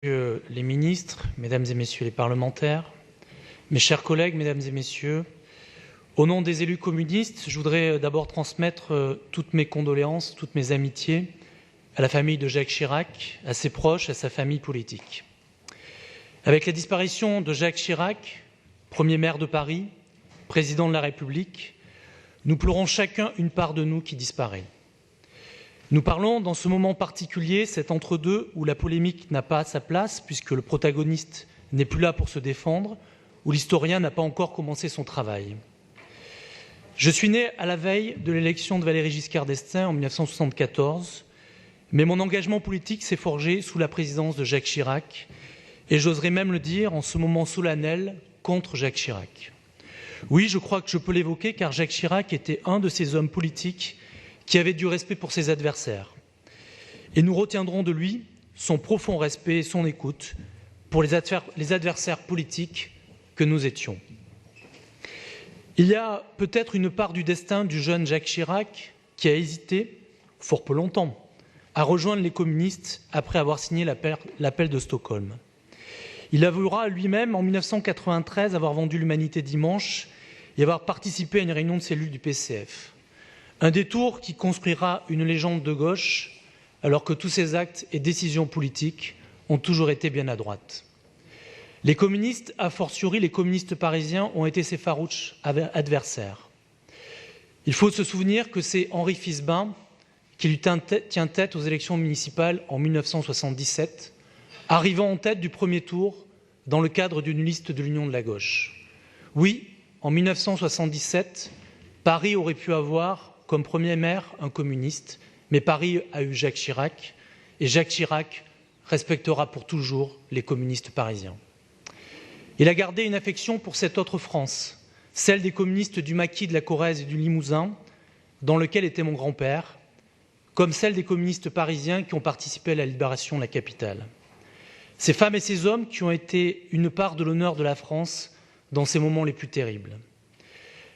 Les ministres, mesdames et messieurs les parlementaires, mes chers collègues, mesdames et messieurs, au nom des élus communistes, je voudrais d'abord transmettre toutes mes condoléances, toutes mes amitiés à la famille de Jacques Chirac, à ses proches, à sa famille politique. Avec la disparition de Jacques Chirac, premier maire de Paris, président de la République, nous pleurons chacun une part de nous qui disparaît. Nous parlons dans ce moment particulier, cet entre-deux où la polémique n'a pas sa place puisque le protagoniste n'est plus là pour se défendre, où l'historien n'a pas encore commencé son travail. Je suis né à la veille de l'élection de Valéry Giscard d'Estaing en 1974, mais mon engagement politique s'est forgé sous la présidence de Jacques Chirac, et j'oserais même le dire en ce moment solennel contre Jacques Chirac. Oui, je crois que je peux l'évoquer car Jacques Chirac était un de ces hommes politiques qui avait du respect pour ses adversaires. Et nous retiendrons de lui son profond respect et son écoute pour les adversaires politiques que nous étions. Il y a peut-être une part du destin du jeune Jacques Chirac qui a hésité, fort peu longtemps, à rejoindre les communistes après avoir signé l'appel de Stockholm. Il avouera lui-même en 1993 avoir vendu l'Humanité dimanche et avoir participé à une réunion de cellules du PCF. Un détour qui construira une légende de gauche, alors que tous ses actes et décisions politiques ont toujours été bien à droite. Les communistes, a fortiori les communistes parisiens, ont été ses farouches adversaires. Il faut se souvenir que c'est Henri Fisbin qui lui tient tête aux élections municipales en 1977, arrivant en tête du premier tour dans le cadre d'une liste de l'Union de la gauche. Oui, en 1977, Paris aurait pu avoir comme premier maire un communiste, mais Paris a eu Jacques Chirac, et Jacques Chirac respectera pour toujours les communistes parisiens. Il a gardé une affection pour cette autre France, celle des communistes du maquis de la Corrèze et du Limousin, dans lequel était mon grand-père, comme celle des communistes parisiens qui ont participé à la libération de la capitale. Ces femmes et ces hommes qui ont été une part de l'honneur de la France dans ces moments les plus terribles.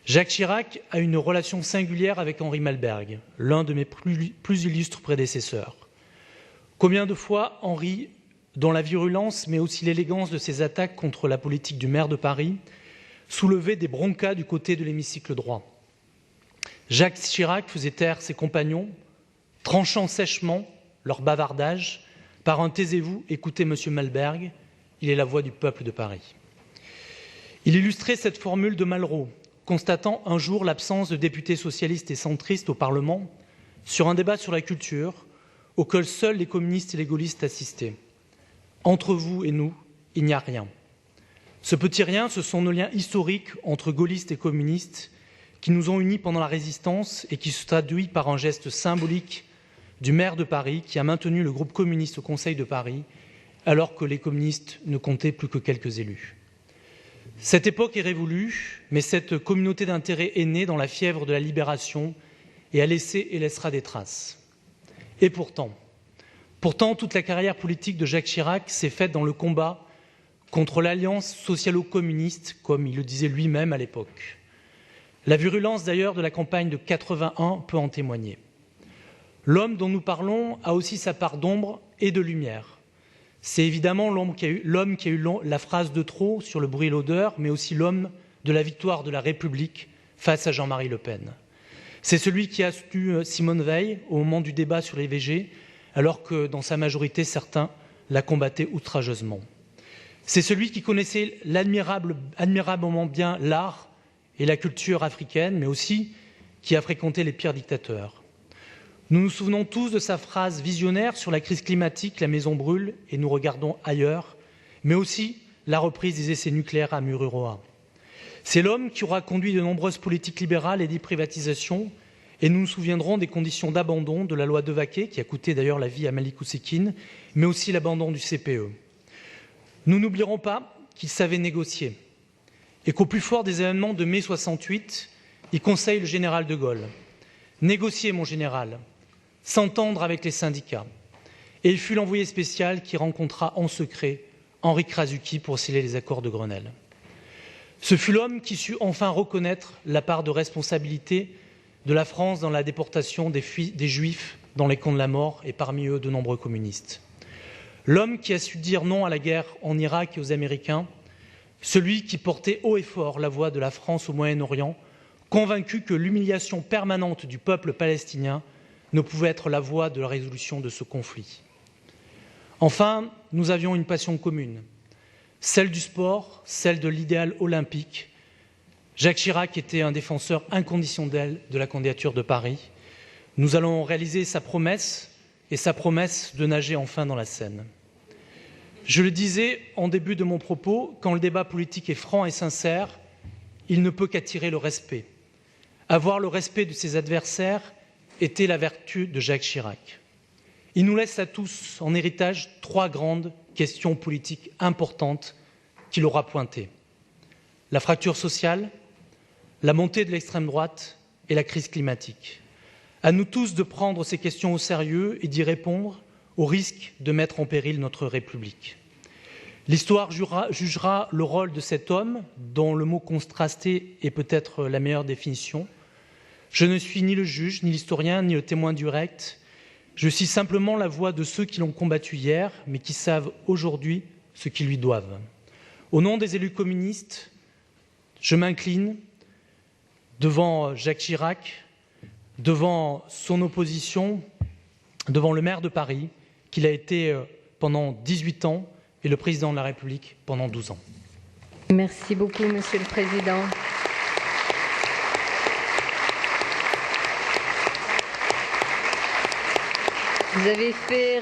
Jacques Chirac a une relation singulière avec Henri Malberg, l'un de mes plus illustres prédécesseurs. Combien de fois Henri, dont la virulence mais aussi l'élégance de ses attaques contre la politique du maire de Paris, soulevait des broncas du côté de l'hémicycle droit. Jacques Chirac faisait taire ses compagnons, tranchant sèchement leur bavardage par un « taisez-vous, écoutez M. Malberg, il est la voix du peuple de Paris ». Il illustrait cette formule de Malraux, constatant un jour l'absence de députés socialistes et centristes au Parlement sur un débat sur la culture auquel seuls les communistes et les gaullistes assistaient. Entre vous et nous, il n'y a rien. Ce petit rien, ce sont nos liens historiques entre gaullistes et communistes qui nous ont unis pendant la Résistance et qui se traduit par un geste symbolique du maire de Paris qui a maintenu le groupe communiste au Conseil de Paris alors que les communistes ne comptaient plus que quelques élus. Cette époque est révolue, mais cette communauté d'intérêt est née dans la fièvre de la libération et a laissé et laissera des traces. Et pourtant, toute la carrière politique de Jacques Chirac s'est faite dans le combat contre l'alliance socialo-communiste, comme il le disait lui-même à l'époque. La virulence d'ailleurs de la campagne de 81 peut en témoigner. L'homme dont nous parlons a aussi sa part d'ombre et de lumière. C'est évidemment l'homme qui a eu la phrase de trop sur le bruit et l'odeur, mais aussi l'homme de la victoire de la République face à Jean-Marie Le Pen. C'est celui qui a soutenu Simone Veil au moment du débat sur l'IVG, alors que dans sa majorité, certains la combattaient outrageusement. C'est celui qui connaissait admirablement bien l'art et la culture africaine, mais aussi qui a fréquenté les pires dictateurs. Nous nous souvenons tous de sa phrase visionnaire sur la crise climatique, la maison brûle et nous regardons ailleurs, mais aussi la reprise des essais nucléaires à Mururoa. C'est l'homme qui aura conduit de nombreuses politiques libérales et des privatisations, et nous nous souviendrons des conditions d'abandon de la loi Devaquet, qui a coûté d'ailleurs la vie à Malik Oussekine, mais aussi l'abandon du CPE. Nous n'oublierons pas qu'il savait négocier, et qu'au plus fort des événements de mai 68, il conseille le général de Gaulle. « Négocier, mon général », s'entendre avec les syndicats. Et il fut l'envoyé spécial qui rencontra en secret Henri Krasuki pour sceller les accords de Grenelle. Ce fut l'homme qui sut enfin reconnaître la part de responsabilité de la France dans la déportation des Juifs dans les camps de la mort et parmi eux de nombreux communistes. L'homme qui a su dire non à la guerre en Irak et aux Américains, celui qui portait haut et fort la voix de la France au Moyen-Orient, convaincu que l'humiliation permanente du peuple palestinien ne pouvait être la voie de la résolution de ce conflit. Enfin, nous avions une passion commune, celle du sport, celle de l'idéal olympique. Jacques Chirac était un défenseur inconditionnel de la candidature de Paris. Nous allons réaliser sa promesse et sa promesse de nager enfin dans la Seine. Je le disais en début de mon propos, quand le débat politique est franc et sincère, il ne peut qu'attirer le respect. Avoir le respect de ses adversaires était la vertu de Jacques Chirac. Il nous laisse à tous en héritage 3 grandes questions politiques importantes qu'il aura pointées. La fracture sociale, la montée de l'extrême droite et la crise climatique. À nous tous de prendre ces questions au sérieux et d'y répondre au risque de mettre en péril notre République. L'histoire jugera le rôle de cet homme, dont le mot contrasté est peut-être la meilleure définition. Je ne suis ni le juge, ni l'historien, ni le témoin direct. Je suis simplement la voix de ceux qui l'ont combattu hier, mais qui savent aujourd'hui ce qu'ils lui doivent. Au nom des élus communistes, je m'incline devant Jacques Chirac, devant son opposition, devant le maire de Paris, qu'il a été pendant 18 ans, et le président de la République pendant 12 ans. Merci beaucoup, Monsieur le Président. Vous avez fait